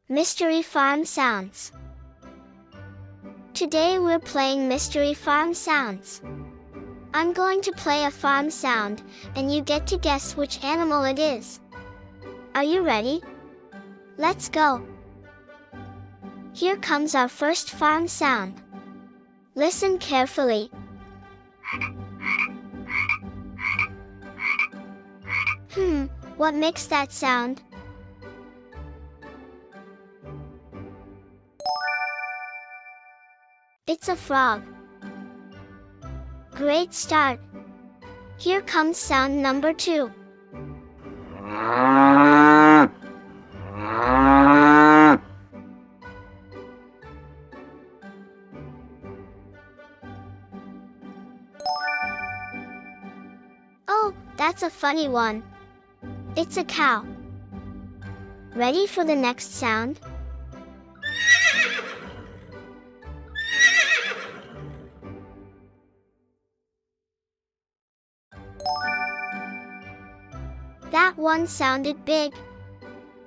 Mystery Farm Sounds. Today we're playing Mystery Farm Sounds. I'm going to play a farm sound, and you get to guess which animal it is. Are you ready? Let's go! Here comes our first farm sound. Listen carefully. What makes that sound? It's a frog. Great start. Here comes sound number 2. Oh, that's a funny one. It's a cow. Ready for the next sound? That one sounded big.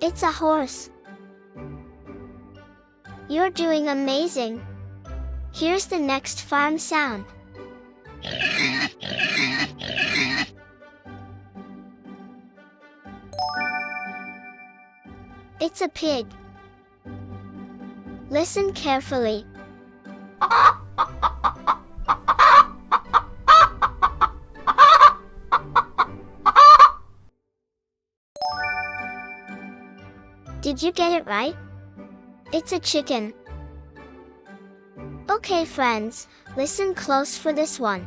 It's a horse. You're doing amazing. Here's the next farm sound. It's a pig. Listen carefully. Did you get it right? It's a chicken. Okay, friends, listen close for this one.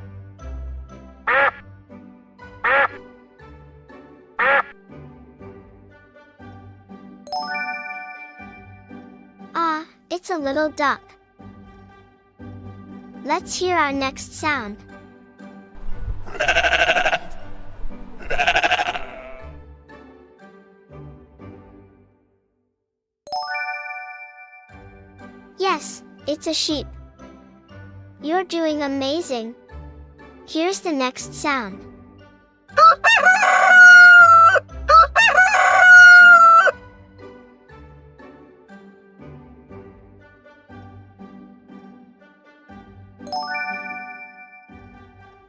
It's a little duck. Let's hear our next sound. Yes, it's a sheep. You're doing amazing. Here's the next sound.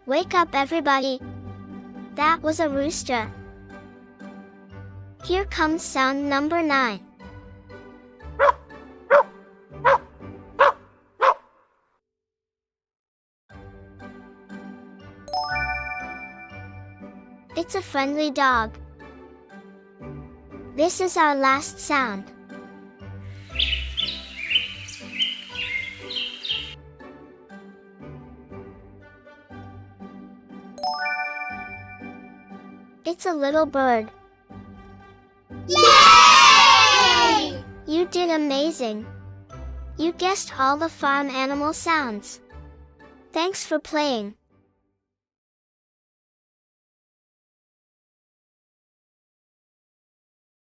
Wake up, everybody! That was a rooster. Here comes sound number 9. It's a friendly dog. This is our last sound. It's a little bird. Yay! You did amazing. You guessed all the farm animal sounds. Thanks for playing.